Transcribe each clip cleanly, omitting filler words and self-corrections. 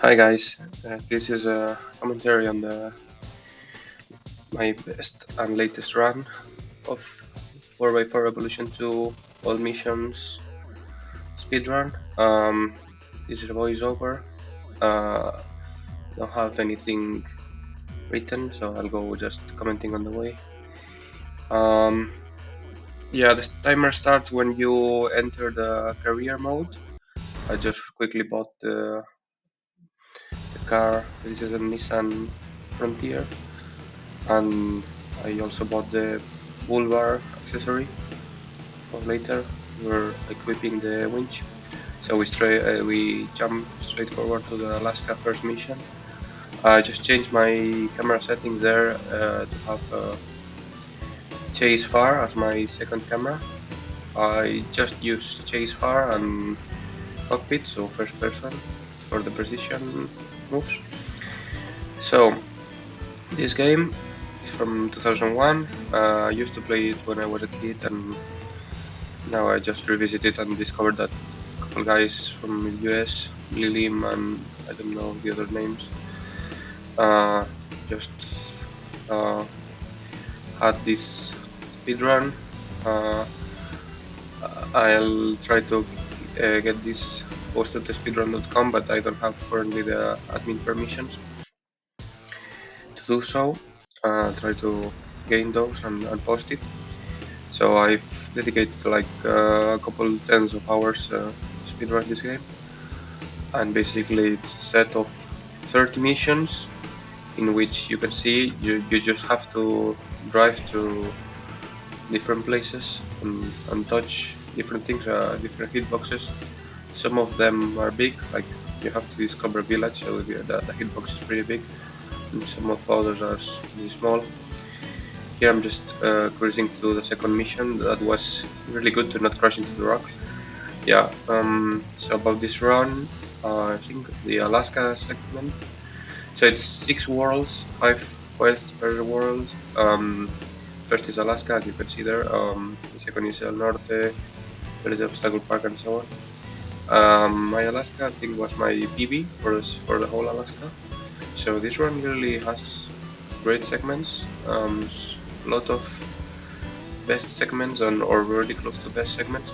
Hi guys, this is a commentary on my best and latest run of 4x4 Revolution 2 all missions speedrun. This is a voiceover. I don't have anything written, so I'll go just commenting on the way. Yeah, the timer starts when you enter the career mode. I just quickly bought the car. This is a Nissan Frontier, and I also bought the bull bar accessory for later. We're equipping the winch, so we jump straight forward to the Alaska first mission. I just changed my camera settings there to have chase far as my second camera. I just use chase far and cockpit, so first person for the precision moves. So this game is from 2001. I used to play it when I was a kid, and now I just revisited and discovered that a couple guys from the US, Lilim and I don't know the other names, uh, just uh, had this speedrun. Uh, I'll try to get this posted to speedrun.com, but I don't have currently the admin permissions to do so. Try to gain those and post it. So I've dedicated like a couple tens of hours to speedrun this game, and basically it's a set of 30 missions in which you can see you just have to drive to different places and touch different things, different hitboxes. Some of them are big, like you have to discover a village, so the hitbox is pretty big, and some of others are really small. Here I'm just cruising to the second mission. That was really good to not crash into the rock. Yeah, so about this run, I think the Alaska segment. So it's 6 worlds, 5 quests per world. First is Alaska, as you can see there. The second is El Norte, there is Obstacle Park, and so on. My Alaska, I think, was my PB for the whole Alaska. So this run really has great segments. A lot of best segments and or really close to best segments.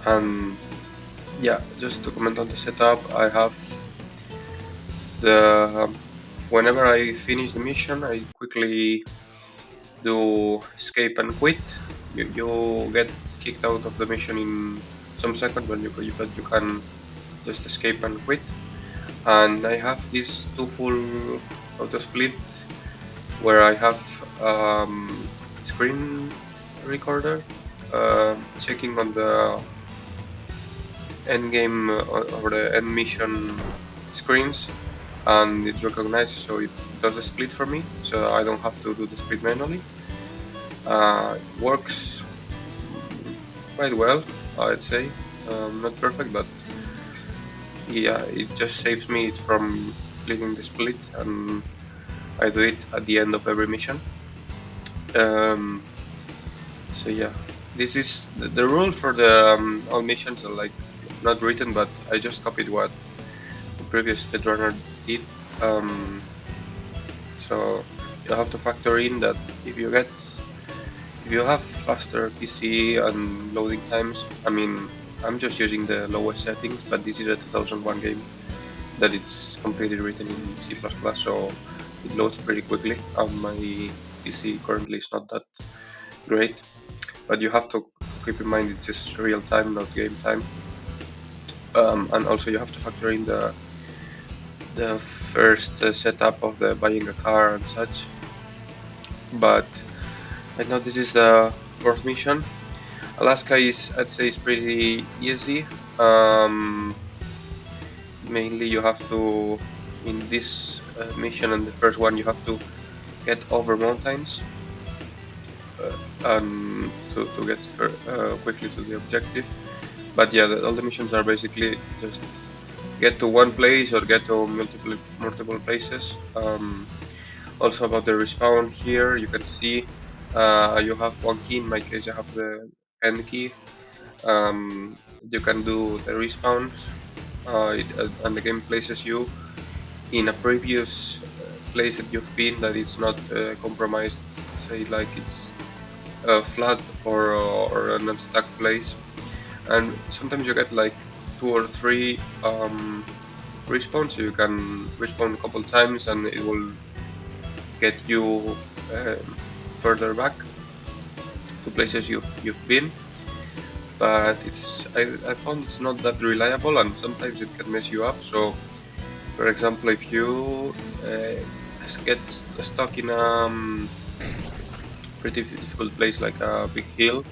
And yeah, just to comment on the setup, I have the whenever I finish the mission, I quickly do escape and quit. You get kicked out of the mission in some seconds, but you can just escape and quit. And I have this two full auto split where I have screen recorder checking on the end game or the end mission screens, and it recognizes, so it does the split for me, so I don't have to do the split manually. It works quite well, I'd say. Not perfect, but yeah, it just saves me from splitting the split, and I do it at the end of every mission. So yeah, this is the rule for the all missions are like not written, but I just copied what the previous speedrunner did. So you have to factor in that if you have faster PC and loading times. I mean, I'm just using the lowest settings, but this is a 2001 game that it's completely written in C++, so it loads pretty quickly. My PC currently is not that great, but you have to keep in mind it's just real time, not game time. And also you have to factor in the first setup of the buying a car and such. But right now this is the fourth mission. Alaska is, I'd say, is pretty easy. Mainly you have to, in this mission and the first one, you have to get over mountains and to get quickly to the objective. But yeah, all the missions are basically just get to one place or get to multiple places. Also about the respawn here, you can see you have one key. In my case, I have the N key. You can do the respawns and the game places you in a previous place that you've been that it's not compromised, say like it's flat or an unstuck place. And sometimes you get like two or three respawns, so you can respawn a couple times and it will get you further back to places you've been. But I found it's not that reliable and sometimes it can mess you up. So for example, if you get stuck in a pretty difficult place like a big hill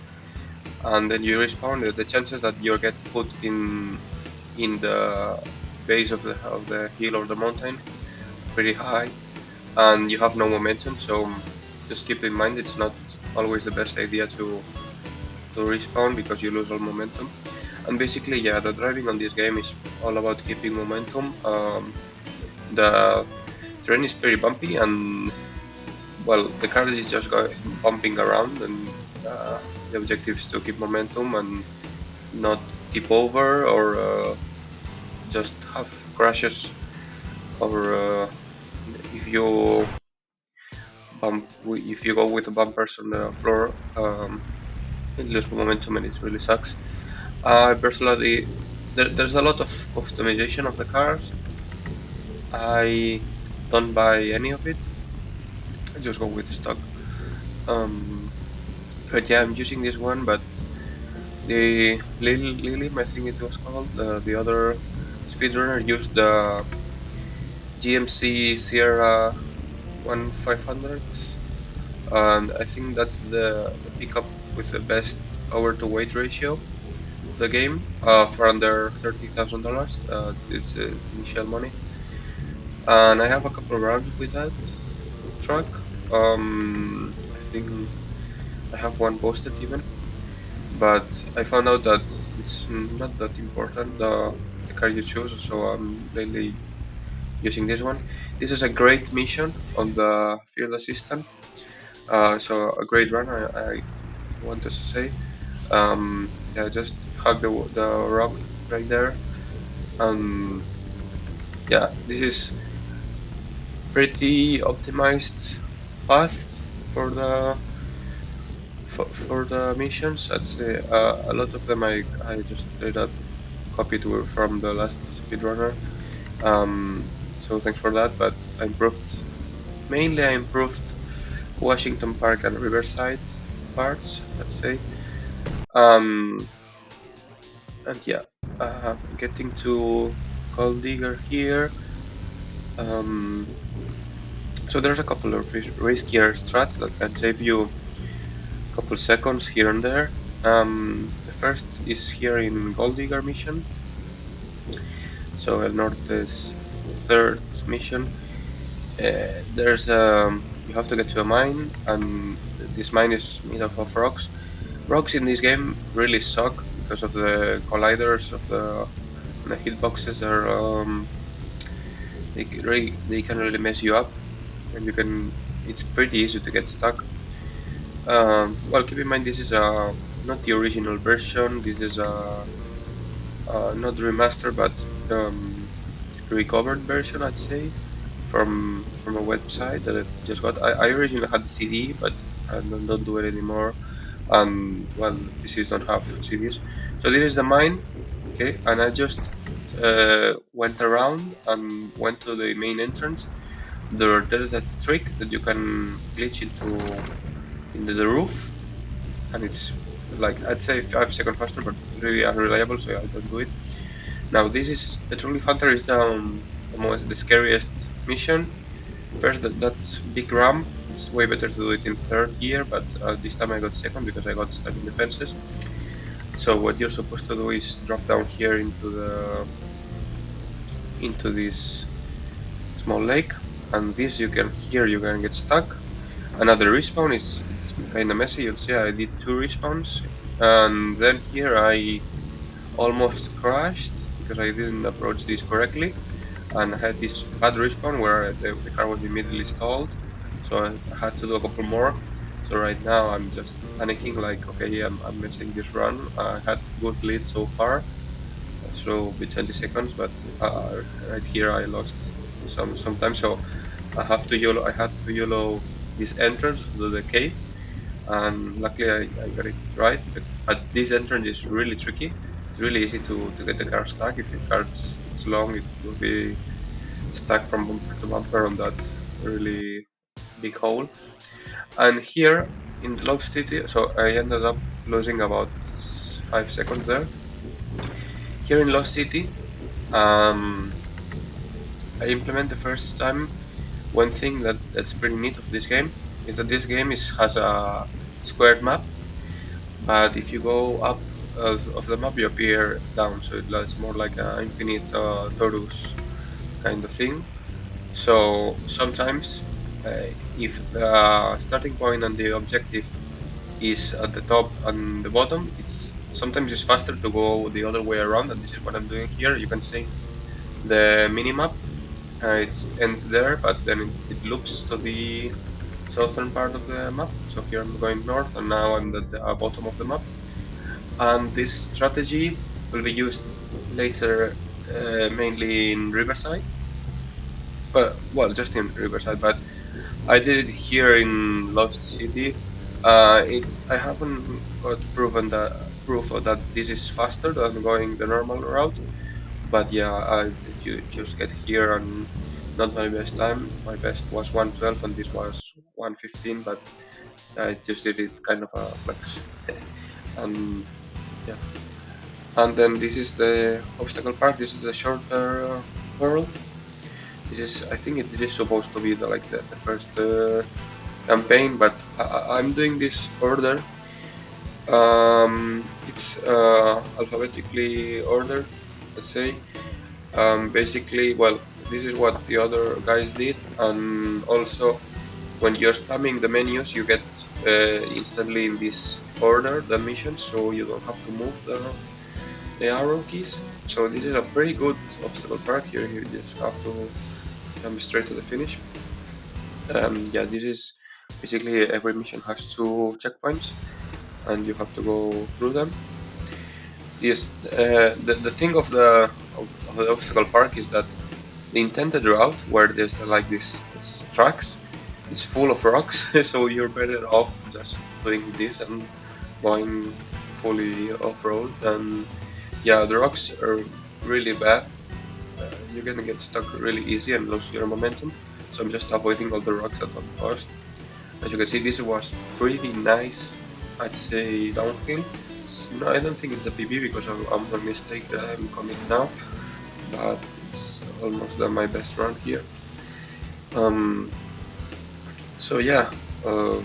and then you respawn, the chances that you get put in the base of the hill or the mountain are pretty high, and you have no momentum. So just keep in mind it's not always the best idea to respawn because you lose all momentum. And basically, yeah, the driving on this game is all about keeping momentum. The terrain is pretty bumpy, and well, the car is just bumping around, and the objective is to keep momentum and not tip over or just have crashes, or if you if you go with the bumpers on the floor, it loses momentum and it really sucks. Personally, there's a lot of customization of the cars. I don't buy any of it. I just go with stock. Um, but yeah, I'm using this one, but the Lilim, I think it was called, the other speedrunner used the GMC Sierra 1500, and I think that's the pickup with the best power to weight ratio of the game for under $30,000. It's initial money, and I have a couple of rounds with that truck. I think I have one posted even, but I found out that it's not that important the car you choose, so I'm lately using this one. This is a great mission on the field assistant, so a great run. I wanted to say, yeah, just hug the rock right there. Yeah, this is pretty optimized path for the missions. I'd say a lot of them I just straight up copied from the last speedrunner. So thanks for that. But I improved Washington Park and Riverside parts, I'd say. Um, and yeah, getting to Gold Digger here. Um, so there's a couple of riskier strats that can save you a couple seconds here and there. The first is here in Gold Digger mission. So El Norte's third mission. There's you have to get to a mine, and this mine is made up of rocks. Rocks in this game really suck because of the colliders of the hitboxes are they can really mess you up, and it's pretty easy to get stuck. Well, keep in mind this is not the original version. This is not the remaster, but recovered version, I'd say, from a website that I just got. I originally had the CD, but I don't do it anymore. And well, PCs don't have CDs. So this is the mine, okay? And I just went around and went to the main entrance. There's a trick that you can glitch into the roof, and it's like I'd say 5 seconds faster, but really unreliable, so I don't do it. Now this is the Trolley Hunter is the scariest mission. First, that big ramp. It's way better to do it in third gear, but this time I got second because I got stuck in the fences. So what you're supposed to do is drop down here into this small lake, and this you can get stuck. Another respawn is it's kind of messy. You'll see I did 2 respawns, and then here I almost crashed because I didn't approach this correctly, and I had this bad respawn where the car was immediately stalled, so I had to do a couple more. So right now I'm just panicking, like, okay, I'm missing this run. I had good lead so far, through with 20 seconds, but right here I lost some time, so I had to YOLO this entrance to the cave, and luckily I got it right. But this entrance is really tricky. It's really easy to get the car stuck. If your car it's long, it will be stuck from bumper to bumper on that really big hole. And here in the Lost City, so I ended up losing about 5 seconds there. Here in Lost City, I implement the first time one thing that's pretty neat of this game is that this game has a squared map, but if you go up of the map, you appear down, so it's more like an infinite torus kind of thing. So sometimes, if the starting point and the objective is at the top and the bottom, it's faster to go the other way around, and this is what I'm doing here. You can see the minimap. It ends there, but then it loops to the southern part of the map. So here I'm going north, and now I'm at the bottom of the map. And this strategy will be used later, mainly in Riverside. Well, just in Riverside, but I did it here in Lost City. It's I haven't got proof of that this is faster than going the normal route, but yeah, I just get here and not my best time. My best was 1:12 and this was 1:15, but I just did it kind of a flex. And yeah, and then this is the obstacle part. This is the shorter world. This is I think it is supposed to be the first campaign, but I'm doing this order. It's alphabetically ordered, let's say. Basically, well, this is what the other guys did, and also when you're spamming the menus, you get instantly in this order the missions, so you don't have to move the arrow keys. So this is a pretty good obstacle park here. You just have to jump straight to the finish. Yeah, this is basically every mission has 2 checkpoints, and you have to go through them. Yes, the thing of the obstacle park is that the intended route where there's this tracks is full of rocks, so you're better off just doing this and going fully off road. And yeah, the rocks are really bad. You're gonna get stuck really easy and lose your momentum. So I'm just avoiding all the rocks at all cost. As you can see, this was pretty nice, I'd say, downhill. No, I don't think it's a PB because I'm a mistake that I'm committing now, but it's almost done my best run here. Um, so yeah, the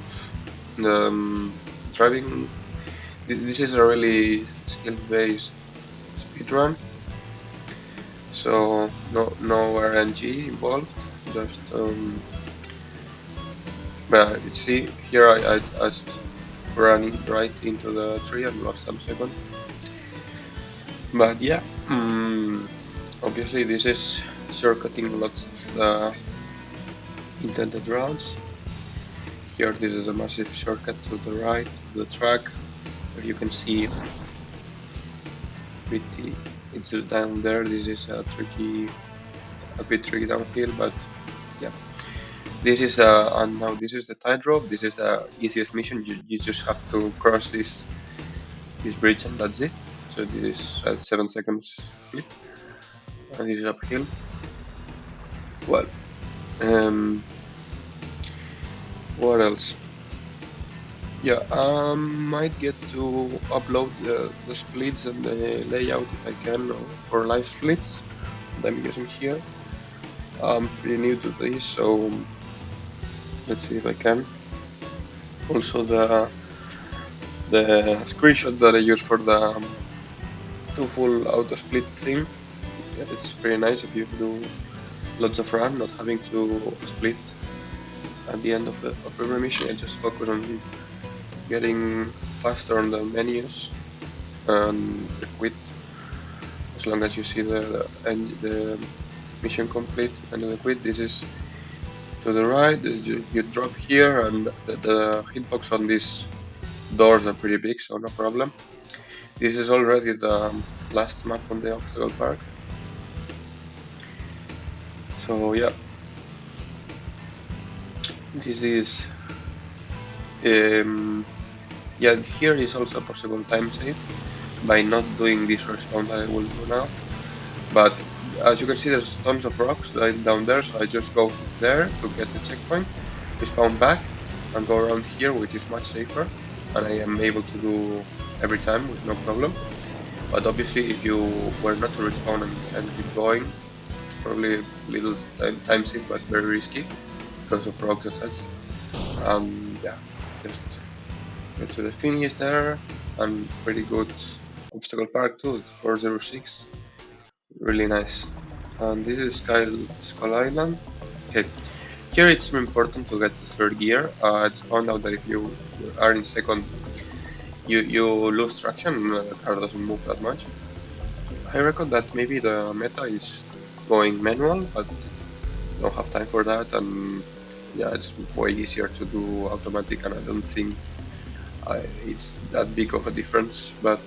driving. This is a really skill-based speedrun, so no RNG involved. Just but you see here I just ran right into the tree and lost some seconds. But yeah, obviously this is shortcutting lots of intended routes. Here this is a massive shortcut to the right of the track, where you can see it's down there. This is a bit tricky downhill, but yeah. This is and now this is the tightrope. This is the easiest mission. You just have to cross this bridge and that's it. So this is a 7 seconds flip, and this is uphill. Well, what else? Yeah, might get to upload the splits and the layout if I can for live splits that I'm using here. I'm pretty new to this, so let's see if I can. Also the screenshots that I use for the two full auto split thing. Yeah, it's pretty nice if you do lots of run, not having to split at the end of every mission. I just focus on getting faster on the menus and the quit. As long as you see the mission complete and the quit, this is to the right. You drop here, and the hitbox on these doors are pretty big, so no problem. This is already the last map on the obstacle park. So yeah, this is yeah. Here is also a possible time save by not doing this respawn that I will do now. But as you can see, there's tons of rocks down there, so I just go there to get the checkpoint, respawn back, and go around here, which is much safer, and I am able to do every time with no problem. But obviously, if you were not to respawn and keep going, it's probably a little time save, but very risky because of rocks and such. Yeah, just get to the finish there, and pretty good obstacle park too. It's 406, really nice. And this is Skull Island. Okay, here it's important to get the third gear. It's found out that if you are in second, you lose traction and the car doesn't move that much. I reckon that maybe the meta is going manual, but don't have time for that, and yeah, it's way easier to do automatic, and I don't think it's that big of a difference. But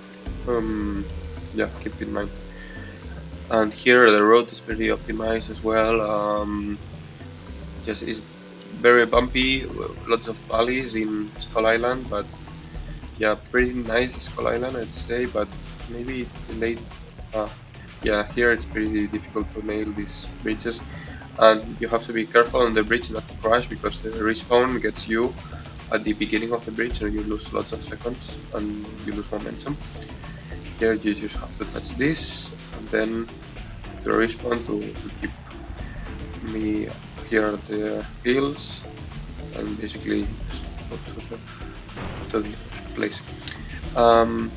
yeah, keep in mind. And here the road is pretty optimized as well. Just is very bumpy, lots of valleys in Skull Island, but yeah, pretty nice Skull Island, I'd say. But maybe late. Uh, yeah, here it's pretty difficult to nail these bridges, and you have to be careful on the bridge not to crash because the respawn gets you at the beginning of the bridge, and you lose lots of seconds and you lose momentum. Here you just have to touch this, and then the respawn to keep me here at the hills, and basically just go to the place. Um,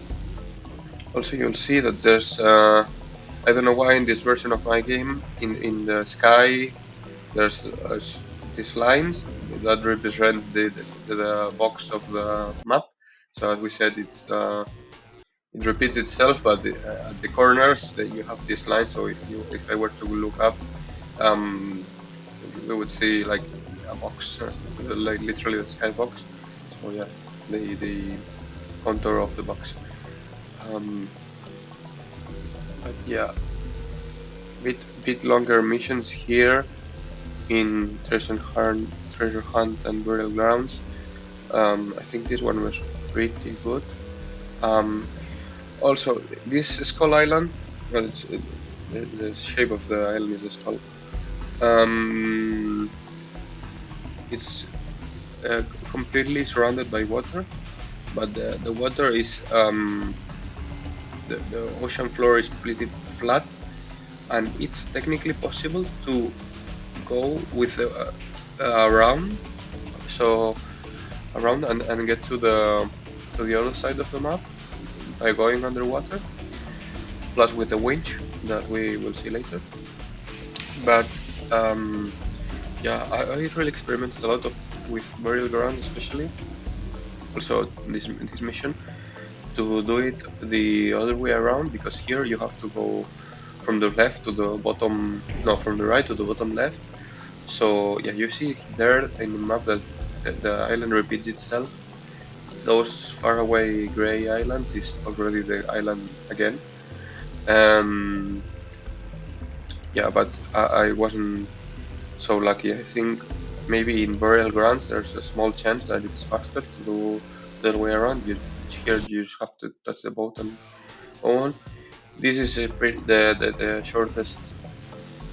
Also, you'll see that there's I don't know why in this version of my game in the sky there's these lines that represents the box of the map. So as we said, it repeats itself, but at the corners that you have this line. So if I were to look up, um, we would see like a box, like literally the sky box. So yeah, the contour of the box. Um, but yeah, bit longer missions here in Treasure Hunt and Burial Grounds. I think this one was pretty good. Um, Also, this Skull Island, well, the shape of the island is a skull. Um, it's completely surrounded by water, but the water is the ocean floor is pretty flat, and it's technically possible to go with around, so around and get to the other side of the map by going underwater, plus with the winch that we will see later. But yeah, I really experimented a lot with burial ground, especially also this mission to do it the other way around, because here you have to go from the left to the bottom, no, from the right to the bottom left. So yeah, you see there in the map that the island repeats itself. Those faraway gray islands is already the island again. Um, yeah, but I wasn't so lucky. I think maybe in burial grounds there's a small chance that it's faster to do the other way around. Here you just have to touch the boat and go on. This is the shortest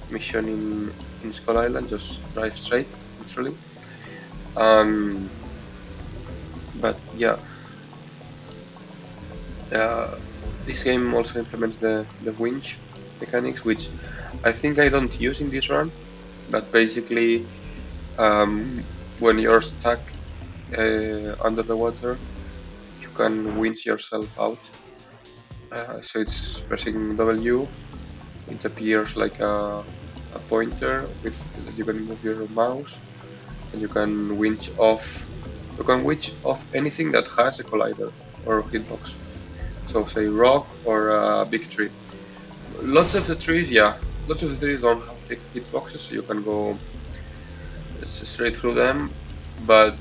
mission in Skull Island. Just drive straight, literally. Um, but yeah, uh, this game also implements the winch mechanics, which I think I don't use in this run. But basically, when you're stuck under the water, you can winch yourself out. So it's pressing W. It appears like a pointer with that you can move your mouse, and you can winch off. You can winch off anything that has a collider or hitbox. So say rock or a big tree. Lots of the trees, yeah, lots of the trees don't have thick hitboxes, so you can go straight through them. But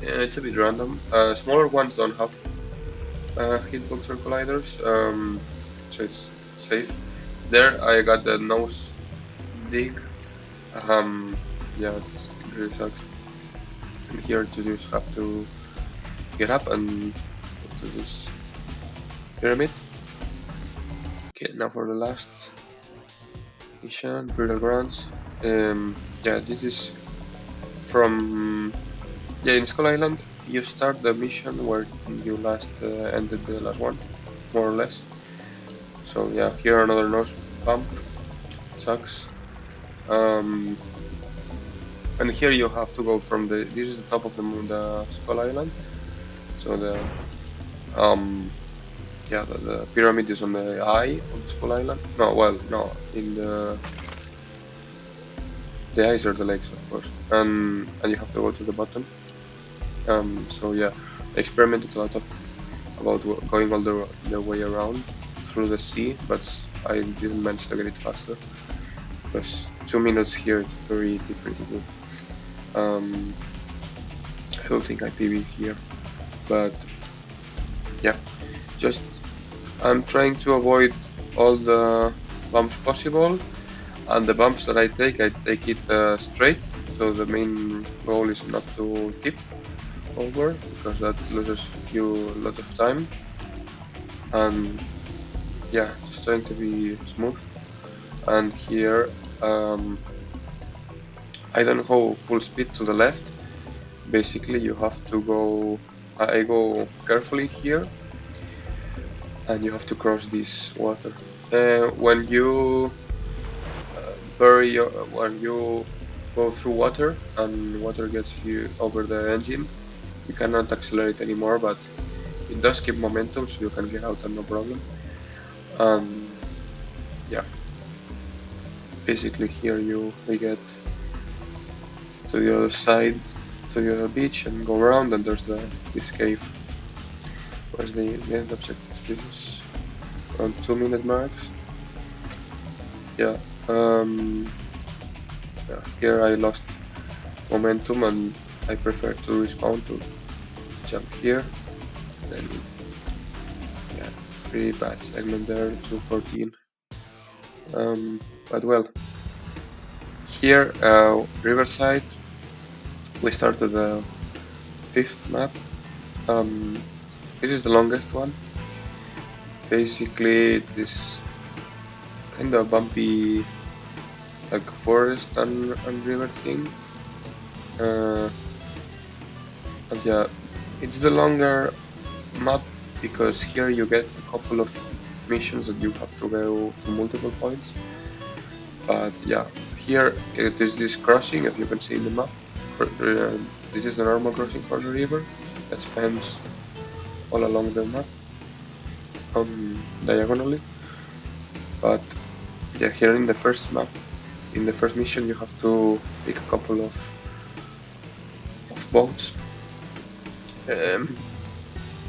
it's a bit random. Smaller ones don't have hitbox or colliders, so it's safe. There I got the nose dig. Yeah, it really sucks. And here you just have to get up and go to this pyramid. Okay, now for the last mission, Brutal Grounds. Yeah, this is from in Skull Island. You start the mission where you last ended the last one, more or less. So yeah, here another nose bump. Sucks. Um, and here you have to go from the. This is the top of the Skull Island. So um the pyramid is on the eye of the Skull Island. No, well, no, in the eyes are the legs, of course, and you have to go to the bottom. So yeah, I experimented a lot about going all the way around through the sea, but I didn't manage to get it faster because 2 minutes here is pretty good. Um, I don't think I PB here, but yeah, just I'm trying to avoid all the bumps possible, and the bumps that I take it straight. So the main goal is not to tip over because that loses you a lot of time. And yeah, just trying to be smooth. And here I don't go full speed to the left. Basically, you have to go. I go carefully here, and you have to cross this water. When you when you go through water and water gets you over the engine, you cannot accelerate anymore, but it does keep momentum, so you can get out and no problem. Yeah, basically here we get to the other side, to the other beach, and go around, and there's this cave. Where's the end objective? This is around 2 minute marks. Yeah. Yeah, here I lost momentum and I prefer to respawn to jump here. Then yeah, pretty bad segment there, 214. But well, here Riverside, we started the 5th map. This is the longest one. Basically, it's this kind of bumpy, like forest and river thing. And yeah, it's the longer map because here you get a couple of missions that you have to go to multiple points. But yeah, here it is this crossing, as you can see in the map. This is the normal crossing for the river that spans all along the map, diagonally. But yeah, here in the first map, in the first mission, you have to pick a couple of boats.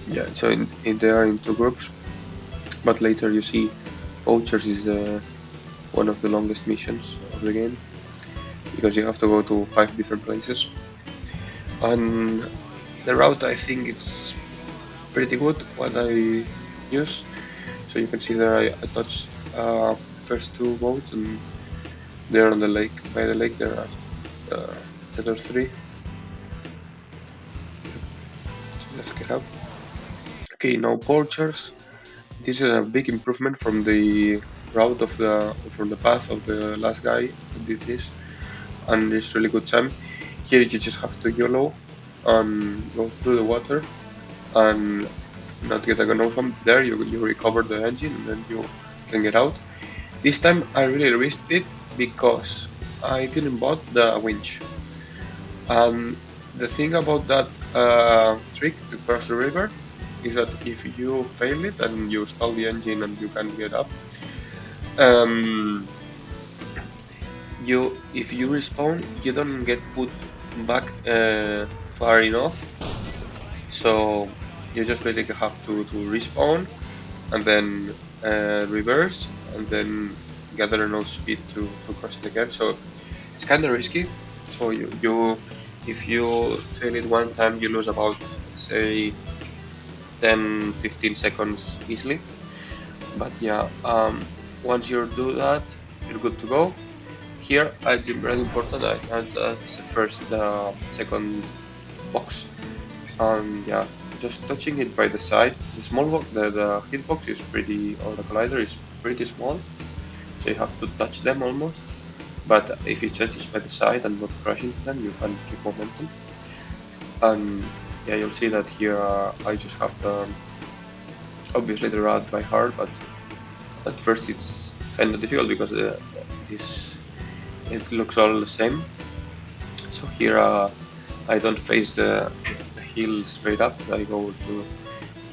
Yeah, so they are in 2 groups, but later you see Poachers is one of the longest missions of the game because you have to go to 5 different places. And the route, I think it's pretty good what I use. So you can see there I touched first 2 boats, and there on the lake, by the lake, there are the other 3. Let's get up. Okay, now Poachers. This is a big improvement from the route from the path of the last guy that did this, and it's really good time. Here you just have to YOLO and go through the water and not get a nose bump. There you recover the engine and then you can get out. This time I really risked it because I didn't bought the winch. And the thing about that trick to cross the river is that if you fail it and you stall the engine and you can't get up, if you respawn, you don't get put back far enough. So you just basically have to respawn and then reverse and then gather enough speed to cross it again. So it's kind of risky. So if you fail it one time, you lose about, say, 10-15 seconds easily. But yeah, once you do that, you're good to go. Here, it's really important. That's the second box, and yeah, just touching it by the side. The small box, the hitbox is pretty, or the collider is pretty small, so you have to touch them almost. But if you touch it by the side and not crash into them, you can keep momentum. And yeah, you'll see that here I just have obviously the route by heart, but at first it's kind of difficult because this it looks all the same. So here I don't face the hill straight up. I go to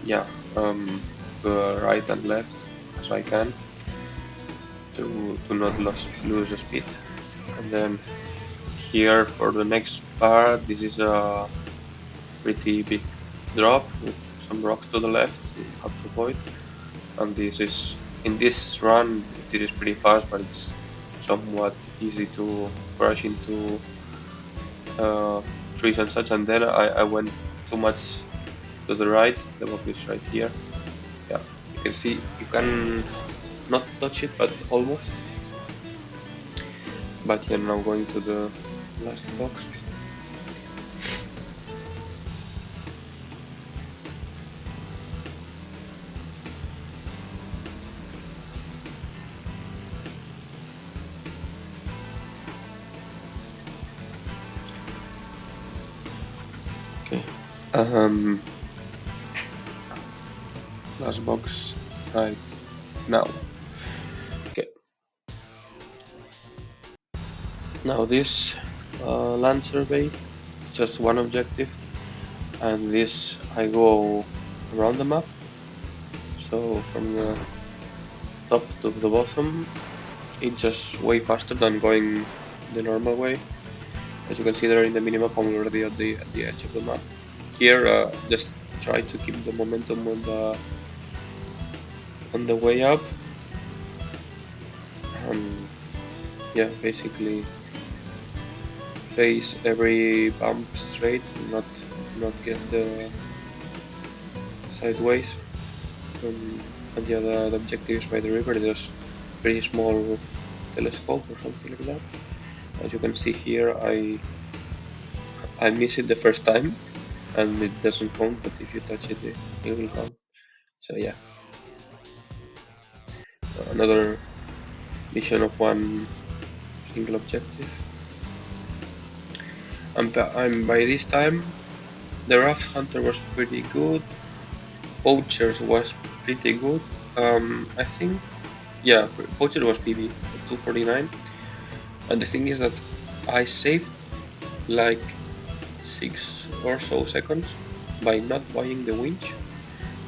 yeah to the right and left as I can to not lose the speed. And then here for the next part, this is a pretty big drop with some rocks to the left you have to avoid. And this is in this run it is pretty fast, but it's somewhat easy to crash into trees and such. And then I went too much to the right. The box is right here. Yeah, you can see you can not touch it, but almost. But yeah, now going to the last box. Okay. Last box right now. Okay. Now this land survey, just one objective, and this I go around the map. So from the top to the bottom, it's just way faster than going the normal way. As you can see there in the minimap, I'm already at the edge of the map. Here, just try to keep the momentum on the way up, and yeah, basically face every bump straight, not get sideways. And yeah, the objective is by the river. There's pretty small telescope or something like that. As you can see here, I miss it the first time, and it doesn't count. But if you touch it, it will count. So yeah, another mission of one single objective. And by this time, the Raft Hunter was pretty good. Poachers was pretty good. I think, yeah, Poacher was PB 249. And the thing is that I saved like 6 or so seconds by not buying the winch,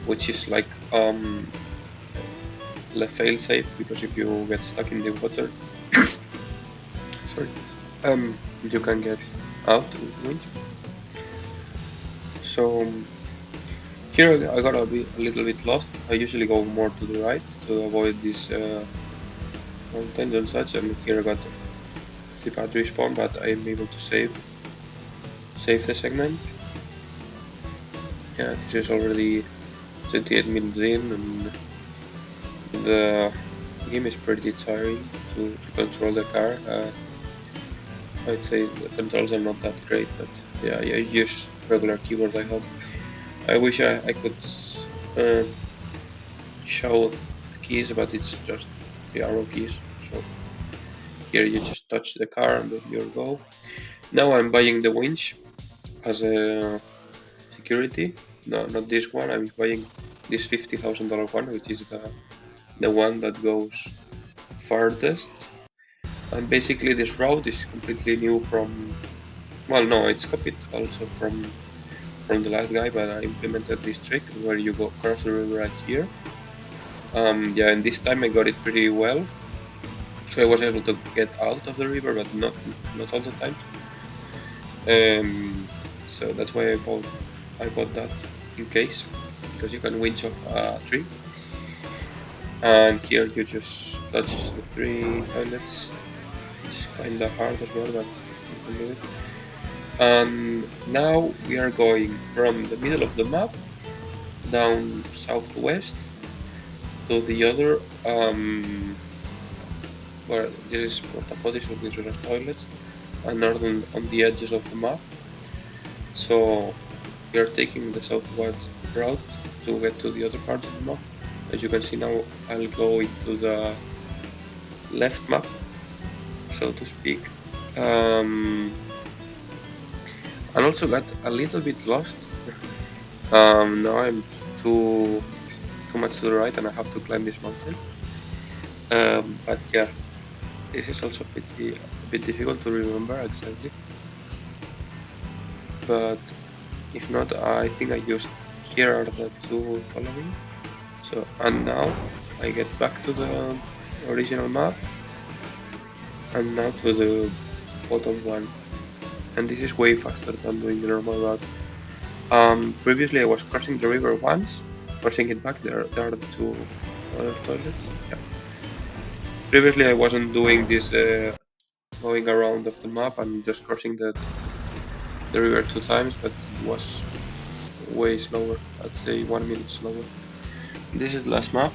which is like the fail safe, because if you get stuck in the water, sorry, you can get out with the winch. So here I got a little bit lost. I usually go more to the right to avoid these mountains and such, and here I got the battery spawn, but I'm able to save the segment. Yeah, this is already 28 minutes in, and the game is pretty tiring to control the car. I'd say the controls are not that great, but yeah, I use regular keyboard. I wish I could show the keys, but it's just the arrow keys. So here you just touch the car and then you go. Now I'm buying the winch as a security. No, not this one. I'm buying this $50,000 one, which is the one that goes farthest. And basically this route is completely new from, well, no, it's copied also from the last guy, but I implemented this trick where you go across the river right here. Yeah, and this time I got it pretty well, so I was able to get out of the river, but not all the time. So that's why I bought that in case, because you can winch off a tree. And here you just touch the 3 toilets. It's kinda hard as well, but you can do it. And now we are going from the middle of the map down southwest to the other, where this is porta potties, so these are toilets, and on the edges of the map. So we are taking the southward route to get to the other part of the map. As you can see now, I'll go into the left map, so to speak. And also got a little bit lost. Now I'm too much to the right, and I have to climb this mountain. But yeah, this is also a bit difficult to remember exactly. But if not, I think I used here are the two following. So, and now I get back to the original map, and now to the bottom one. And this is way faster than doing the normal route. Previously I was crossing the river once, crossing it back. There are the two other toilets. Yeah. Previously I wasn't doing this going around of the map and just crossing the river 2 times, but it was way slower. I'd say 1 minute slower. This is the last map,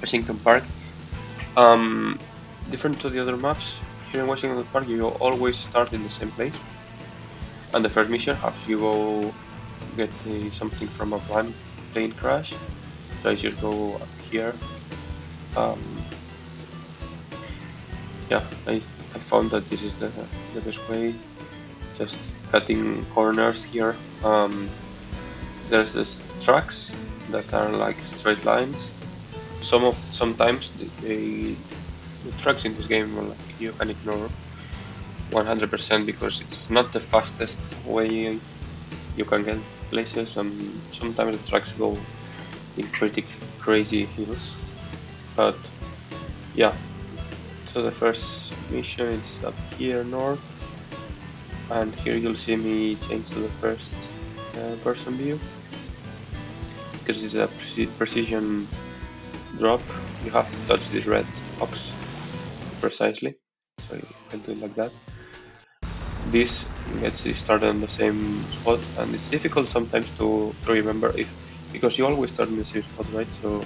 Washington Park. Um, Different to the other maps, here in Washington Park you always start in the same place. And the first mission has you go get something from a plane crash. So I just go up here. Um, yeah, I found that this is the best way. Just cutting corners here. There's these tracks that are like straight lines. Sometimes the tracks in this game you can ignore 100% because it's not the fastest way you can get places, and sometimes the tracks go in pretty crazy hills. But yeah, so the first mission is up here north, and here you'll see me change to the first person view because it's a precision drop. You have to touch this red box precisely, so I do it like that. This gets you started on the same spot, and it's difficult sometimes to remember because you always start in the same spot, right? So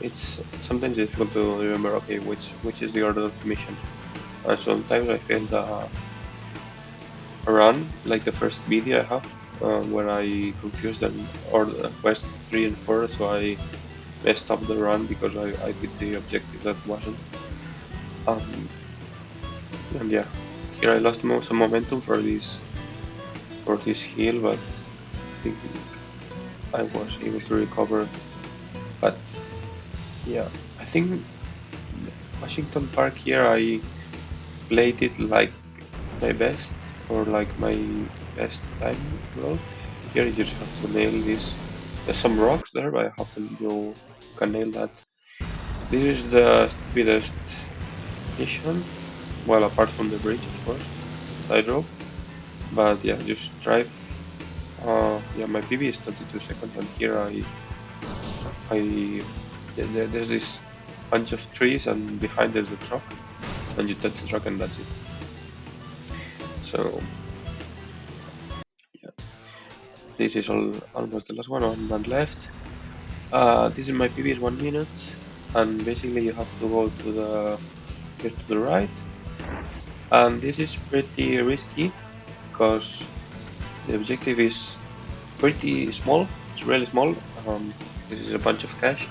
it's sometimes difficult to remember, okay, which is the order of the mission. And sometimes I fail the run, like the first video I have, where I confused them or quest 3 and 4, so I messed up the run because I did the objective that wasn't. And yeah, here I lost some momentum for this hill, but I think I was able to recover. But yeah, I think Washington Park here I played it like my best or like my best time road. Here you just have to nail this. There's some rocks there, but I have to you can nail that. This is the stupidest mission. Well, apart from the bridge, of course, that I drove. But yeah, just drive. Yeah, my PB is 22 seconds, and here there's this bunch of trees, and behind there's a truck, and you touch the truck, and that's it. So yeah, this is almost the last one. One left. This is my PB is 1 minute, and basically you have to go to the right, and this is pretty risky because the objective is pretty small. It's really small. This is a bunch of cash,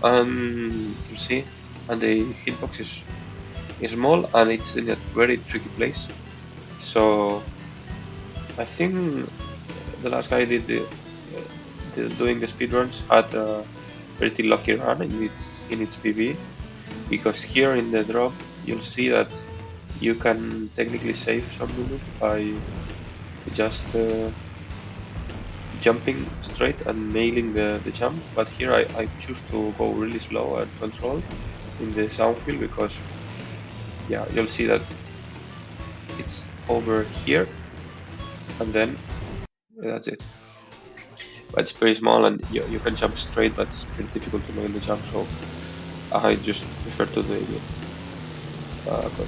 and you see, and the hitbox is small, and it's in a very tricky place. So I think the last guy did doing the speedruns had a pretty lucky run in its PB, because here in the drop you'll see that you can technically save some minutes by just jumping straight and nailing the jump. But here I choose to go really slow and control in the downhill because yeah, you'll see that it's over here, and then that's it. But it's very small, and you can jump straight, but it's pretty difficult to nail the jump, so I just prefer to do it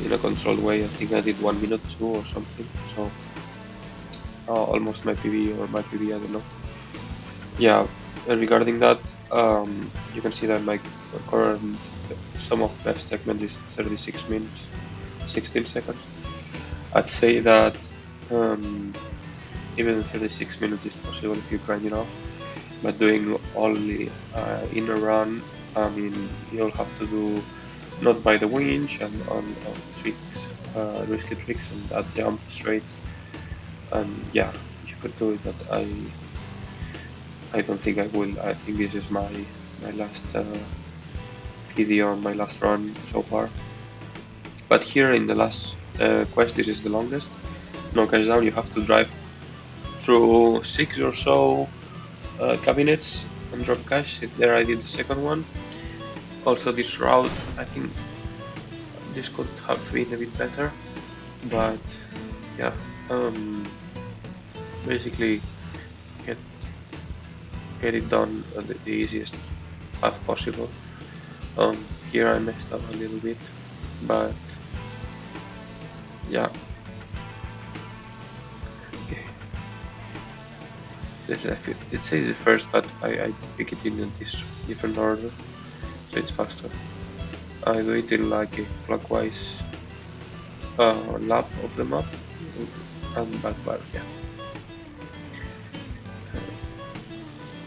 in a controlled way. I think I did 1 minute 2 or something, so almost my PB or my PB, I don't know. Yeah, Regarding that, you can see that my current sum of best segment is 36 minutes, 16 seconds. I'd say that um, even 36 minutes is possible if you grind enough, but doing only in a run, I mean, you'll have to do not by the winch and on tricks, risky tricks and that jump straight. And yeah, you could do it, but I don't think I will. I think this is my last video on my last run so far. But here in the last quest, this is the longest. No cash down. You have to drive through 6 or so cabinets and drop cash. There I did the second one. Also this route, I think this could have been a bit better, but yeah, basically get get it done the easiest path possible. Here I messed up a little bit, but yeah, it says it first, but I pick it in this different order, so it's faster. I do it in like a clockwise lap of the map, but yeah,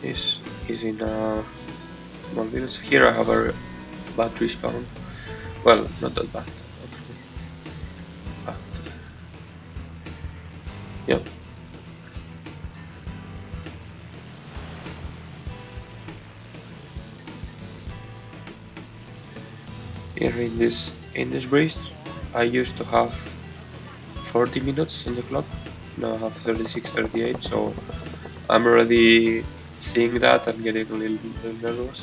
is in a small village. Here I have a bad respawn. Well, not that bad, actually, but yeah. Here in this race, I used to have 40 minutes on the clock. Now I have 36, 38, so I'm already seeing that and getting a little nervous.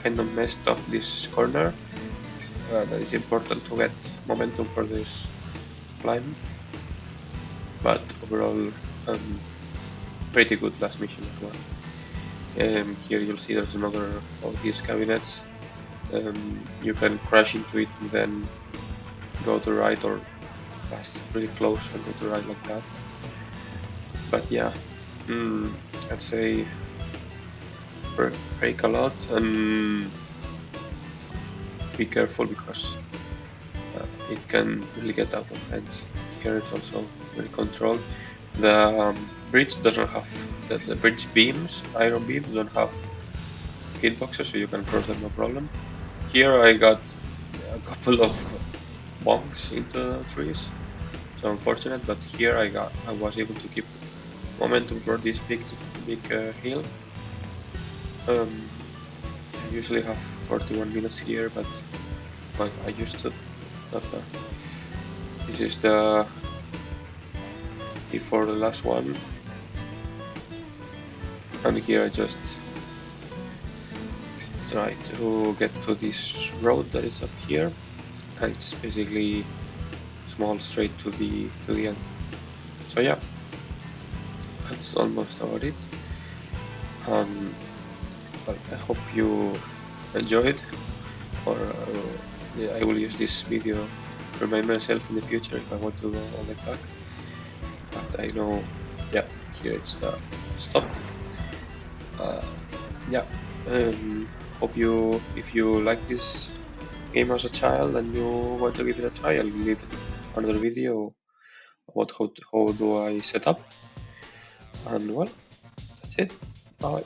Kind of messed up this corner. That is important to get momentum for this climb. But overall, pretty good last mission as well. Here you'll see there's another of these cabinets. You can crash into it and then go to right or pass really close and go to right like that. But yeah, I'd say brake a lot and be careful because it can really get out of hands. Here it's also very controlled. The bridge doesn't have the bridge beams, iron beams don't have hitboxes, so you can cross them no problem. Here I got a couple of bonks into the trees, so unfortunate. But here I was able to keep momentum for this big hill. I usually have 41 minutes here, but I used to. Not bad. This is the before the last one, and here I just try to get to this road that is up here, and it's basically small straight to the end. So yeah, that's almost about it. But I hope you enjoyed, or yeah, I will use this video to remind myself in the future if I want to go all the way back. But I know, yeah, here it's the stop. Yeah, hope if you like this game as a child and you want to give it a try, I'll leave another video about how do I set up. And well, that's it. Bye.